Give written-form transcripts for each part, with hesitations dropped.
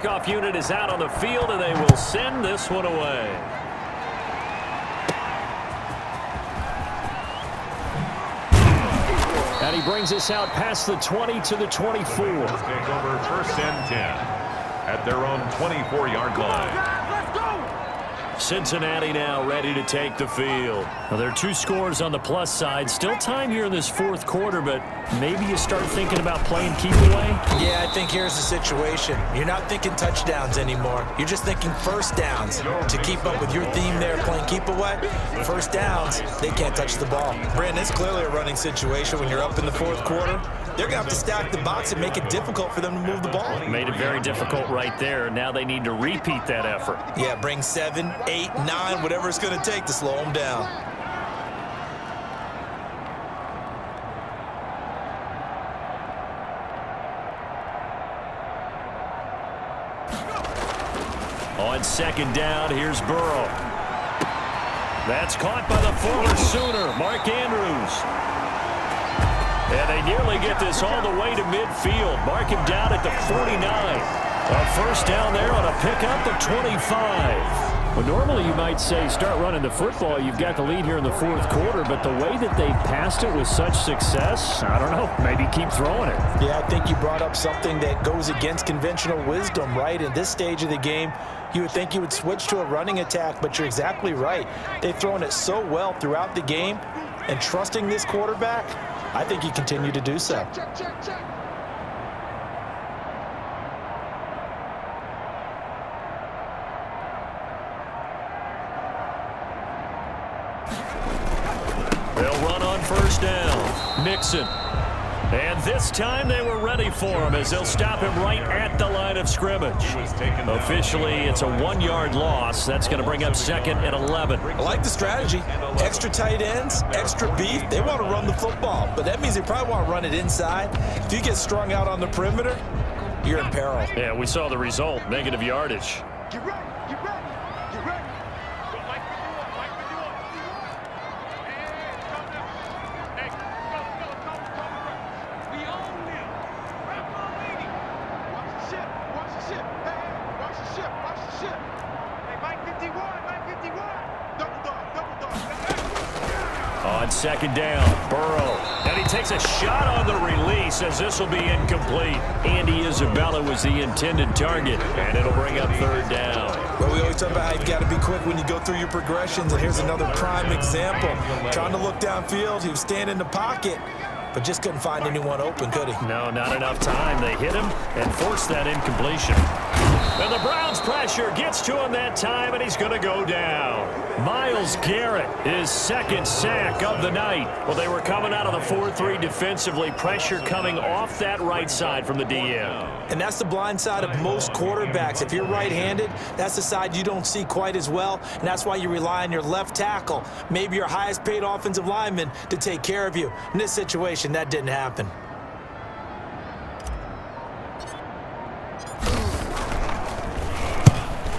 Kickoff unit is out on the field, and they will send this one away. And he brings us out past the 20 to the 24. Take over 1st and 10 at their own 24-yard line. Cincinnati now ready to take the field. Well, there are 2 scores on the plus side. Still time here in this 4th quarter, but maybe you start thinking about playing keep away? Yeah, I think here's the situation. You're not thinking touchdowns anymore. You're just thinking first downs. To keep up with your theme there, playing keep away, first downs, they can't touch the ball. Brandon, it's clearly a running situation when you're up in the 4th quarter. They're going to have to stack the box and make it difficult for them to move the ball. Made it very difficult right there. Now they need to repeat that effort. Yeah, bring 7, 8, 9, whatever it's going to take to slow them down. On 2nd down, here's Burrow. That's caught by the former Sooner, Mark Andrews. And they nearly get this all the way to midfield. Mark him down at the 49. A first down there on a pickup of 25. Well, normally you might say start running the football. You've got the lead here in the 4th quarter, but the way that they passed it with such success, I don't know, maybe keep throwing it. Yeah, I think you brought up something that goes against conventional wisdom, right? In this stage of the game, you would think you would switch to a running attack, but you're exactly right. They've thrown it so well throughout the game, and trusting this quarterback, I think you continue to do so. They'll run on first down. Mixon. And this time they were ready for him as they'll stop him right at the line of scrimmage. Officially, it's a 1-yard loss. That's going to bring up 2nd and 11. I like the strategy. Extra tight ends, extra beef. They want to run the football, but that means they probably want to run it inside. If you get strung out on the perimeter, you're in peril. Yeah, we saw the result, negative yardage. Get ready, get ready, get ready. Don't like the do it, like the do it. Hey, come now. Hey, go. We own them. Wrap on lady. Watch the ship, watch the ship. Hey, watch the ship, watch the ship. Hey, Mike 51, Mike 51. Double dog, double dog. On 2nd down, Burrow. And he takes a shot on the release as this will be incomplete. Andy Isabella was the intended target, and it'll bring up 3rd down. Well, we always talk about how you've got to be quick when you go through your progressions, and here's another prime example. Trying to look downfield, he was standing in the pocket, but just couldn't find anyone open, could he? No, not enough time. They hit him and forced that incompletion. And the Browns' pressure gets to him that time, and he's going to go down. Myles Garrett, his 2nd sack of the night. Well, they were coming out of the 4-3 defensively. Pressure coming off that right side from the DM. And that's the blind side of most quarterbacks. If you're right-handed, that's the side you don't see quite as well, and that's why you rely on your left tackle, maybe your highest-paid offensive lineman, to take care of you. In this situation, that didn't happen.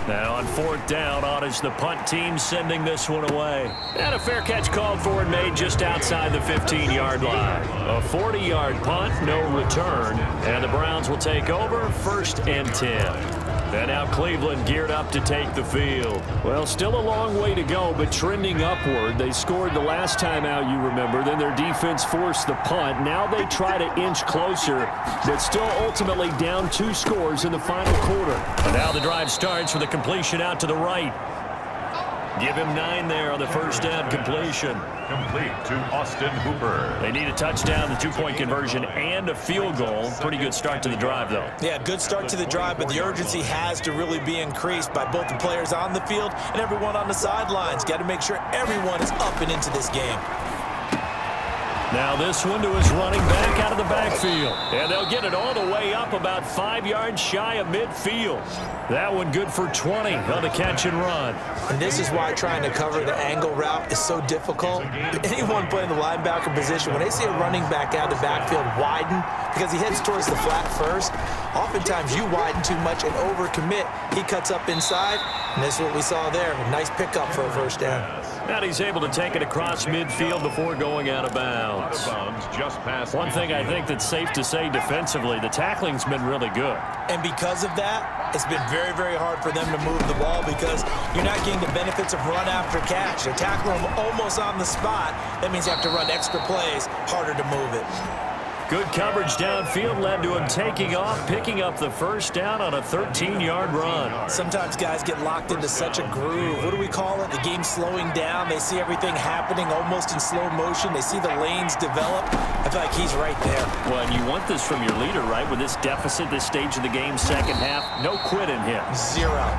Now on 4th down, on is the punt team sending this one away. And a fair catch called for and made just outside the 15-yard line. A 40-yard punt, no return. And the Browns will take over 1st and 10. And now Cleveland geared up to take the field. Well, still a long way to go, but trending upward. They scored the last time out, you remember. Then their defense forced the punt. Now they try to inch closer, but still ultimately down 2 scores in the final quarter. And now the drive starts with a completion out to the right. Give him 9 there on the first down completion. Complete to Austin Hooper. They need a touchdown, the 2-point conversion, and a field goal. Pretty good start to the drive, though. Yeah, good start to the drive, but the urgency has to really be increased by both the players on the field and everyone on the sidelines. Got to make sure everyone is up and into this game. Now this one to his running back out of the backfield. And they'll get it all the way up about 5 yards shy of midfield. That one good for 20 on the catch and run. And this is why trying to cover the angle route is so difficult. Anyone playing the linebacker position, when they see a running back out of the backfield widen because he heads towards the flat first, Oftentimes you widen too much and overcommit. He cuts up inside, and this is what we saw there. A nice pickup for a first down. And he's able to take it across midfield before going out of bounds. One thing I think that's safe to say defensively, the tackling's been really good. And because of that, it's been very, very hard for them to move the ball because you're not getting the benefits of run after catch. They're tackling them almost on the spot. That means you have to run extra plays, harder to move it. Good coverage downfield led to him taking off, picking up the first down on a 13-yard run. Sometimes guys get locked into such a groove. What do we call it? The game's slowing down. They see everything happening almost in slow motion. They see the lanes develop. I feel like he's right there. Well, and you want this from your leader, right? With this deficit, this stage of the game, second half, no quit in him. Zero.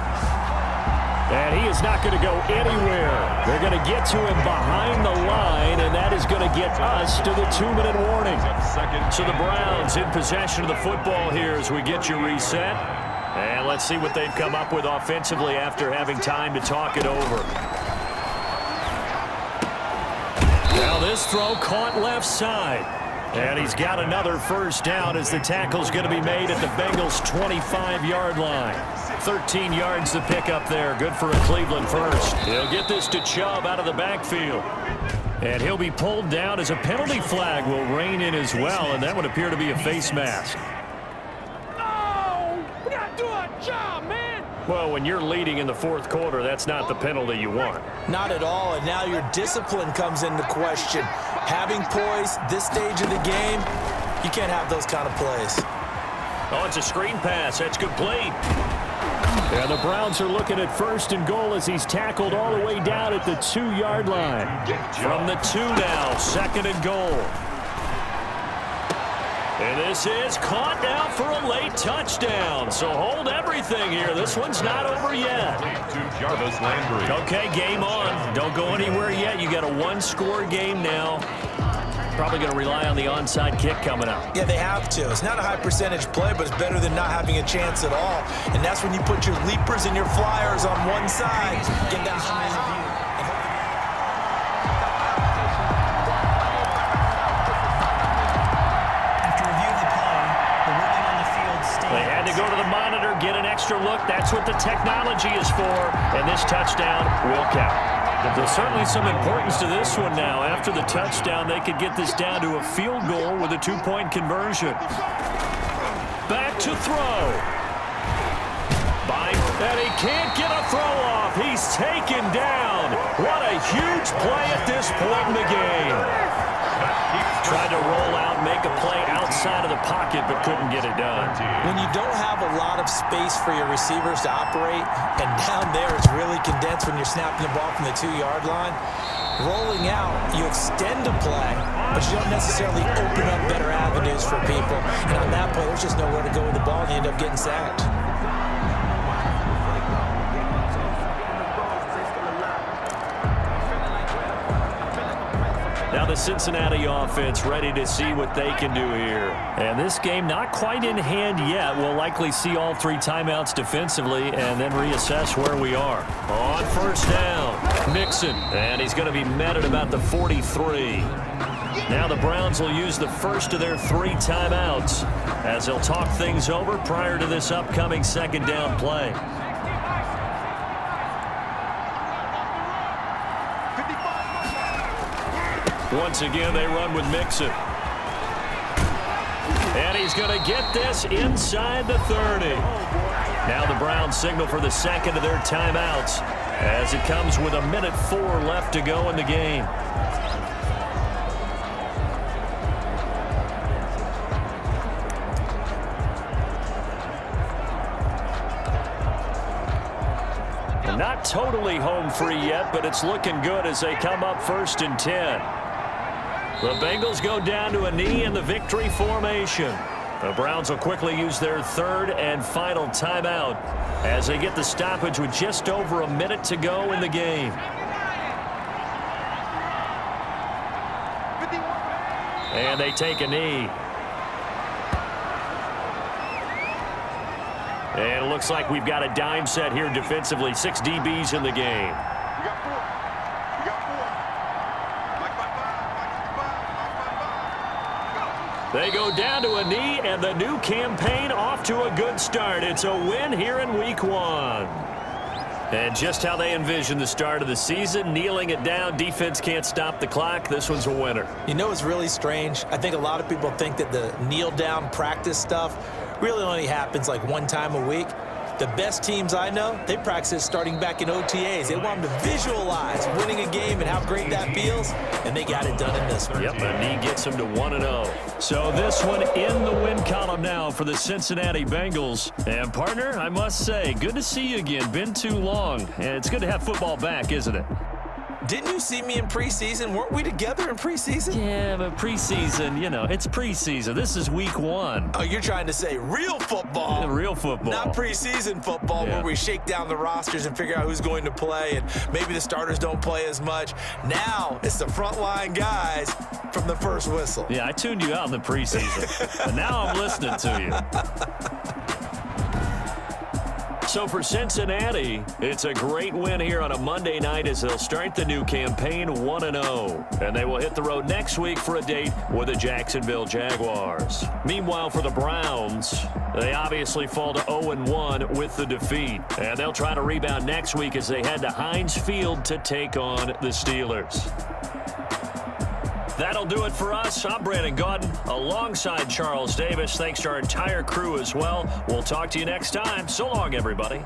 And he is not going to go anywhere. They're going to get to him behind the line, and that is going to get us to the 2-minute warning. So the Browns in possession of the football here as we get you reset. And let's see what they've come up with offensively after having time to talk it over. Now this throw caught left side. And he's got another first down as the tackle's going to be made at the Bengals' 25-yard line. 13 yards to pick up there. Good for a Cleveland first. He'll get this to Chubb out of the backfield. And he'll be pulled down as a penalty flag will rein in as well, and that would appear to be a face mask. Oh, we gotta do our job, man. Well, when you're leading in the fourth quarter, that's not the penalty you want. Not at all, and now your discipline comes into question. Having poise this stage of the game, you can't have those kind of plays. Oh, it's a screen pass. That's complete. And the Browns are looking at first and goal as he's tackled all the way down at the 2-yard line. From the 2 now, second and goal. And this is caught now for a late touchdown. So hold everything here. This one's not over yet. Okay, game on. Don't go anywhere yet. You got a one-score game now. Probably going to rely on the onside kick coming up. Yeah, they have to. It's not a high percentage play, but it's better than not having a chance at all. And that's when you put your leapers and your flyers on one side. Get that high view. After review of the play, the ruling on the field stands. They had to go to the monitor, get an extra look. That's what the technology is for. And this touchdown will count. There's certainly some importance to this one now. After the touchdown, they could get this down to a field goal with a 2-point conversion. Back to throw. And he can't get a throw off. He's taken down. What a huge play at this point in the game. Tried to roll out, make a play outside of the pocket, but couldn't get it done. When you don't have a lot of space for your receivers to operate, and down there it's really condensed when you're snapping the ball from the 2-yard line, rolling out, you extend a play, but you don't necessarily open up better avenues for people. And on that play, there's just nowhere to go with the ball, and you end up getting sacked. Now the Cincinnati offense ready to see what they can do here. And this game not quite in hand yet. We'll likely see all 3 timeouts defensively and then reassess where we are. On first down, Mixon. And he's going to be met at about the 43. Now the Browns will use the first of their 3 timeouts as they'll talk things over prior to this upcoming second down play. Once again, they run with Mixon. And he's going to get this inside the 30. Now the Browns signal for the second of their timeouts as it comes with 1:04 left to go in the game. Not totally home free yet, but it's looking good as they come up 1st and 10. The Bengals go down to a knee in the victory formation. The Browns will quickly use their 3rd and final timeout as they get the stoppage with just over a minute to go in the game. And they take a knee. And it looks like we've got a dime set here defensively. 6 DBs in the game. They go down to a knee, and the new campaign off to a good start. It's a win here in Week 1. And just how they envision the start of the season, kneeling it down, defense can't stop the clock. This one's a winner. You know what's really strange? I think a lot of people think that the kneel-down practice stuff really only happens like one time a week. The best teams I know, they practice starting back in OTAs. They want them to visualize winning a game and how great that feels, and they got it done in this one. Yep, a knee gets them to 1-0. So this one in the win column now for the Cincinnati Bengals. And, partner, I must say, good to see you again. Been too long. And it's good to have football back, isn't it? Didn't you see me in preseason? Weren't we together in preseason? Yeah, but preseason, you know, it's preseason. This is Week 1. Oh, you're trying to say real football. Yeah, real football. Not preseason football where we shake down the rosters and figure out who's going to play, and maybe the starters don't play as much. Now it's the frontline guys from the first whistle. Yeah, I tuned you out in the preseason, and now I'm listening to you. So for Cincinnati, it's a great win here on a Monday night as they'll start the new campaign 1-0. And they will hit the road next week for a date with the Jacksonville Jaguars. Meanwhile, for the Browns, they obviously fall to 0-1 with the defeat. And they'll try to rebound next week as they head to Heinz Field to take on the Steelers. That'll do it for us. I'm Brandon Gaudin alongside Charles Davis. Thanks to our entire crew as well. We'll talk to you next time. So long, everybody.